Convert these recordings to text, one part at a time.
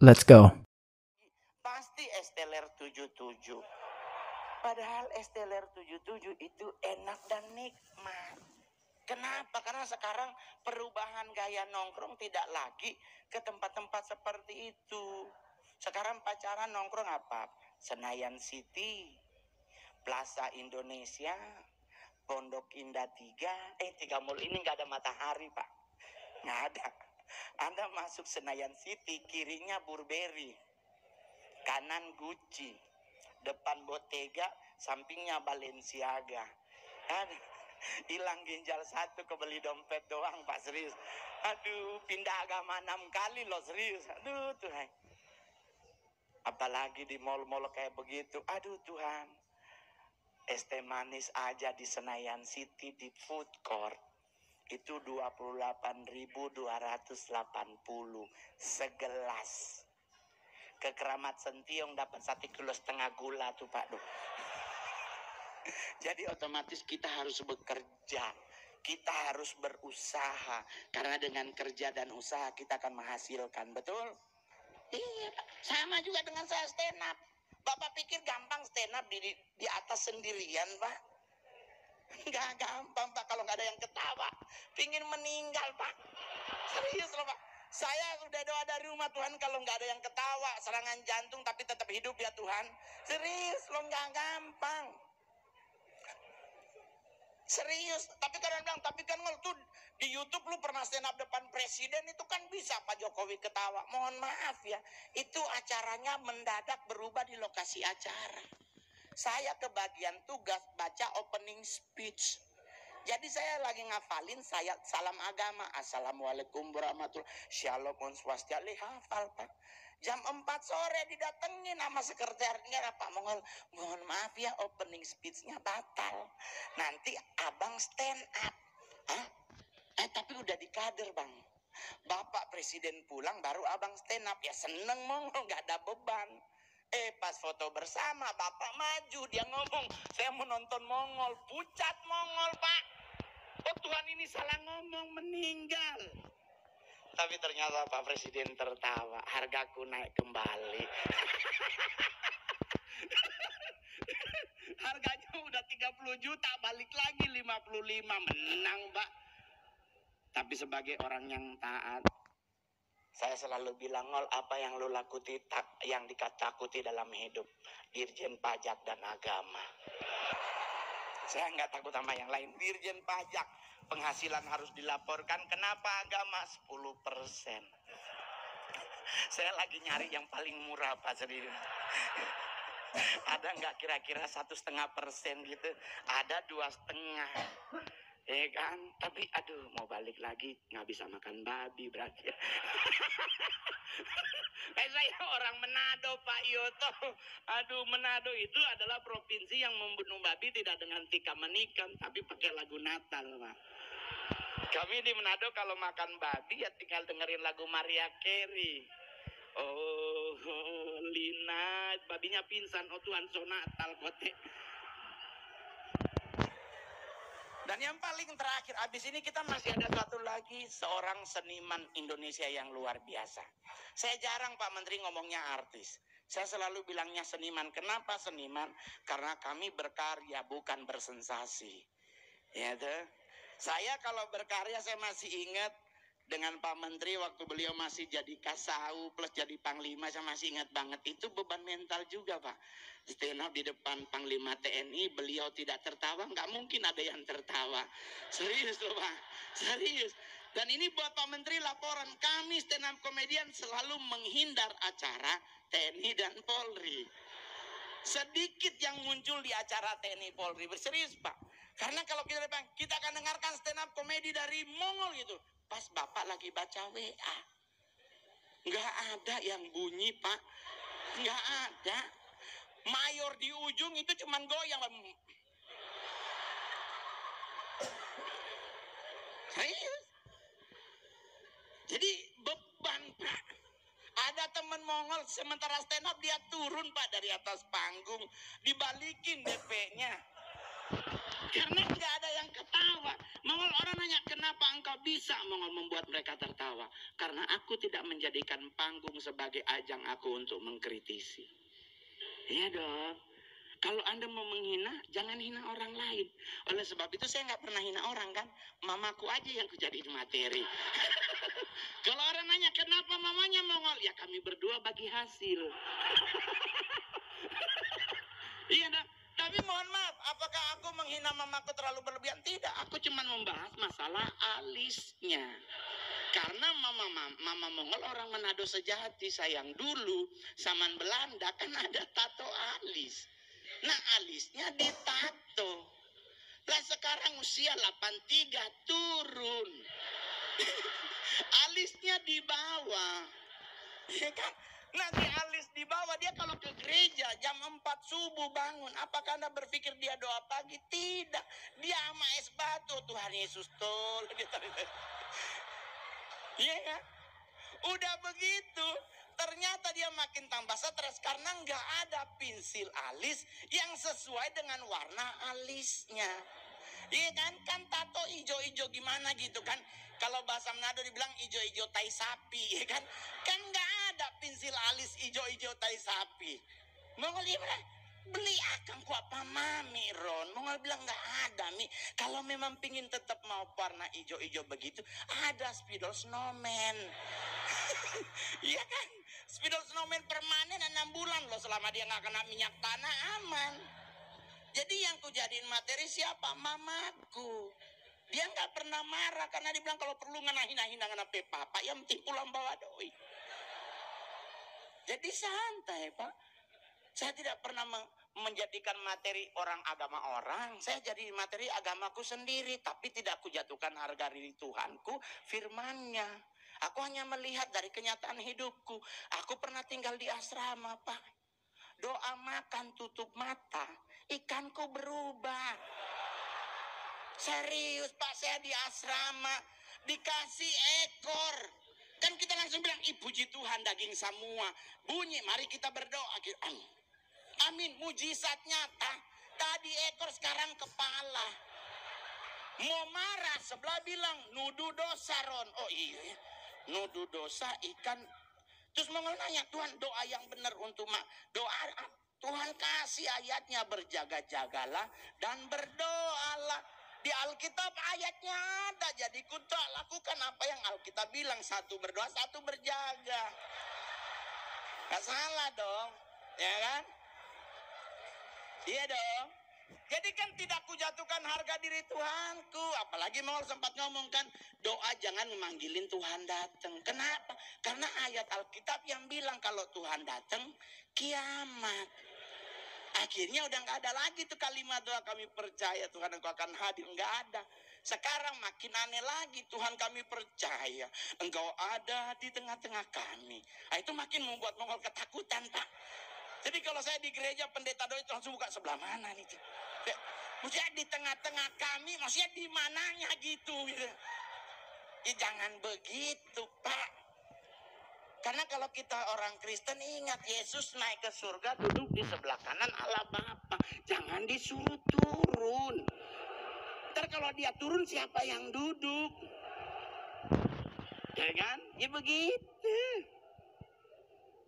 Let's go. Pasti Esteller 77. Padahal Esteller 77 itu enak dan nikmat. Kenapa? Karena sekarang perubahan gaya nongkrong tidak lagi ke tempat-tempat seperti itu. Sekarang pacaran nongkrong apa? Senayan City, Plaza Indonesia, Pondok Indah 3. 3 mall ini nggak ada matahari, Pak. Nggak ada. Anda masuk Senayan City, kirinya Burberry, kanan Gucci, depan Bottega, sampingnya Balenciaga. Hilang ginjal satu kebeli dompet doang, Pak, serius. Aduh, pindah agama 6 kali loh, serius. Aduh Tuhan. Apalagi di mall-mall kayak begitu. Aduh Tuhan. Es teh manis aja di Senayan City di food court itu 28.280 segelas. Ke Keramat Sentiong dapat 1,5 kilo gula tuh, Pak. Duh. Jadi otomatis kita harus bekerja. Kita harus berusaha. Karena dengan kerja dan usaha kita akan menghasilkan. Betul? Iya, Pak. Sama juga dengan saya stand up. Bapak pikir gampang stand up di atas sendirian, Pak? Nggak gampang, Pak, kalau nggak ada yang ketawa. Pingin meninggal, Pak. Serius loh, Pak. Saya udah doa dari rumah, Tuhan, kalau nggak ada yang ketawa, serangan jantung tapi tetap hidup ya Tuhan. Serius loh, nggak gampang. Serius, tapi kan bilang, tapi kan tuh di YouTube lu pernah stand up depan presiden, itu kan bisa Pak Jokowi ketawa. Mohon maaf ya, itu acaranya mendadak berubah di lokasi acara. Saya kebagian tugas baca opening speech. Jadi saya lagi ngafalin saya salam agama. Assalamualaikum warahmatullahi wabarakatuh. Shalom on swastiastu. Hafal, Pak. Jam 4 sore didatengin sama sekretarnya, Pak Mongol. Mohon maaf ya, opening speech-nya batal. Nanti abang stand up. Hah? Tapi udah dikader, Bang. Bapak presiden pulang baru abang stand up. Ya seneng Mongol, gak ada beban. Pas foto bersama Bapak maju, dia ngomong, saya mau nonton Mongol. Pucat Mongol, Pak. Oh Tuhan, ini salah ngomong, meninggal. Tapi ternyata Pak Presiden tertawa, hargaku naik kembali. Harganya udah 30 juta, balik lagi 55, menang, Pak. Tapi sebagai orang yang taat, saya selalu bilang, Ngol, apa yang lu lakuti, yang ditakuti dalam hidup? Dirjen Pajak dan Agama. Saya nggak takut sama yang lain. Dirjen Pajak, penghasilan harus dilaporkan. Kenapa agama? 10%. Saya lagi nyari yang paling murah, Pak, serius. Ada nggak kira-kira 1,5% gitu? Ada 2,5. Ya kan? Tapi aduh, mau balik lagi nggak bisa makan babi berarti. Saya orang Manado, Pak Yoto. Aduh, Manado itu adalah provinsi yang membunuh babi tidak dengan tikam menikam, tapi pakai lagu Natal, Pak. Kami di Manado kalau makan babi ya tinggal dengerin lagu Maria Carey. Oh, Lina, babinya pingsan. Oh Tuhan, so Natal kote. Dan yang paling terakhir, abis ini kita masih ada satu lagi, seorang seniman Indonesia yang luar biasa. Saya jarang Pak Menteri ngomongnya artis. Saya selalu bilangnya seniman. Kenapa seniman? Karena kami berkarya, bukan bersensasi. Ya tuh. Saya kalau berkarya, saya masih ingat dengan Pak Menteri waktu beliau masih jadi Kasau plus jadi Panglima, saya masih ingat banget. Itu beban mental juga, Pak. Stand up di depan Panglima TNI, beliau tidak tertawa, nggak mungkin ada yang tertawa. Serius loh, Pak, serius. Dan ini buat Pak Menteri laporan, kami stand up komedian selalu menghindar acara TNI dan Polri. Sedikit yang muncul di acara TNI Polri, berserius Pak. Karena kalau kita akan dengarkan stand up komedi dari Mongol gitu, pas Bapak lagi baca WA. Nggak ada yang bunyi, Pak. Nggak ada. Mayor di ujung itu cuman goyang. Serius. Jadi beban, Pak. Ada teman Mongol sementara stand up dia turun, Pak, dari atas panggung, dibalikin DP-nya. Karena nggak ada yang ketawa. Mongol Kalau orang nanya, kenapa engkau bisa membuat mereka tertawa? Karena aku tidak menjadikan panggung sebagai ajang aku untuk mengkritisi. Iya dong. Kalau Anda mau menghina, jangan hina orang lain. Oleh sebab itu saya nggak pernah hina orang kan. Mamaku aja yang kujadiin materi. Kalau orang nanya, kenapa mamanya Mongol? Ya kami berdua bagi hasil. Iya dong. Tapi mohon maaf, apakah aku menghina mamaku terlalu berlebihan? Tidak, aku cuma membahas masalah alisnya. Karena mama Mongol orang Manado sejati, sayang. Dulu zaman Belanda kan ada tato alis. Nah, alisnya ditato. Lah sekarang usia 83 turun. Alisnya di bawah. Ya kan? Nah, si alis di bawah, dia kalau ke gereja jam 4 subuh bangun, apakah Anda berpikir dia doa pagi? Tidak. Dia sama es batu, Tuhan Yesus tol. Iya kan? Udah begitu, ternyata dia makin tambah stres karena nggak ada pensil alis yang sesuai dengan warna alisnya. Iya kan? Kan tato ijo-ijo gimana gitu kan? Kalau bahasa Manado dibilang ijo-ijo tai sapi, ya kan? Kan nggak ada pensil alis ijo-ijo tai sapi. Mongol dia bilang, beli akang ku apa mami Ron. Mongol bilang nggak ada mi. Kalau memang pingin tetap mau warna ijo-ijo begitu, ada spidol snowman. Iya kan? Spidol snowman permanen 6 bulan loh, selama dia nggak kena minyak tanah aman. Jadi yang ku jadiin materi siapa? Mamaku. Dia nggak pernah marah karena dia bilang kalau perlu hina-hina papa, yang penting pulang bawa doi. Jadi santai Pak. Saya tidak pernah menjadikan materi orang agama orang. Saya jadi materi agamaku sendiri, tapi tidak aku jatuhkan harga diri Tuhanku, firman-Nya. Aku hanya melihat dari kenyataan hidupku. Aku pernah tinggal di asrama Pak. Doa makan tutup mata, ikanku berubah. Serius Pak, saya di asrama dikasih ekor. Kan kita langsung bilang, puji Tuhan daging semua. Bunyi, mari kita berdoa. Amin, mujizat nyata. Tadi ekor, sekarang kepala. Mau marah, sebelah bilang, nuduh dosa Ron. Oh iya, nuduh dosa ikan. Terus mau nanya, Tuhan doa yang benar untuk doa. Tuhan kasih ayatnya, berjaga-jagalah dan berdoalah. Di Alkitab ayatnya ada, jadi kita lakukan apa yang Alkitab bilang. 1 berdoa, 1 berjaga. Gak salah dong, ya kan? Iya dong. Jadi kan tidak kujatuhkan harga diri Tuhanku. Apalagi mau sempat ngomong kan, doa jangan memanggilin Tuhan datang. Kenapa? Karena ayat Alkitab yang bilang kalau Tuhan datang, kiamat. Akhirnya udah nggak ada lagi tuh kalimat doa kami percaya Tuhan Engkau akan hadir. Nggak ada. Sekarang makin aneh lagi, Tuhan kami percaya Engkau ada di tengah-tengah kami. Nah, itu makin membuat Mongol ketakutan Pak. Jadi kalau saya di gereja pendeta doi itu langsung buka sebelah mana nih? Maksudnya di tengah-tengah kami, maksudnya di mananya gitu. Ya, jangan begitu Pak. Karena kalau kita orang Kristen, ingat Yesus naik ke surga, duduk di sebelah kanan Allah Bapa. Jangan disuruh turun. Ntar kalau dia turun, siapa yang duduk? Ya kan? Ya begitu.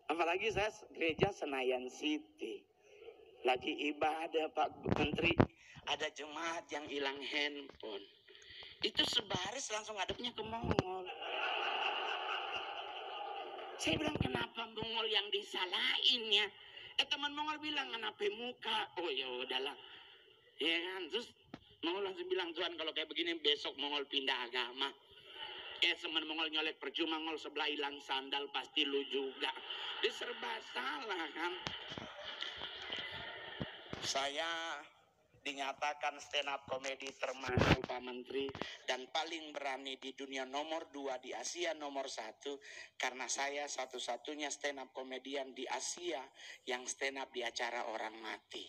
Apalagi saya gereja Senayan City. Lagi ibadah Pak Menteri, ada jemaat yang hilang handphone. Itu sebaris langsung ngadepnya ke Mongol. Saya bilang, kenapa Mongol yang disalahin ya? Teman Mongol bilang, kenapa muka? Oh ya udahlah. Ya kan? Terus Mongol langsung bilang, Tuhan kalau kayak begini besok Mongol pindah agama. Teman Mongol nyolek percuma, Mongol sebelah hilang sandal, pasti lu juga. Dia serba salah kan? Saya dinyatakan stand up komedi termahal Pak Menteri dan paling berani di dunia, nomor 2 di Asia, nomor 1, karena saya satu-satunya stand up komedian di Asia yang stand up di acara orang mati.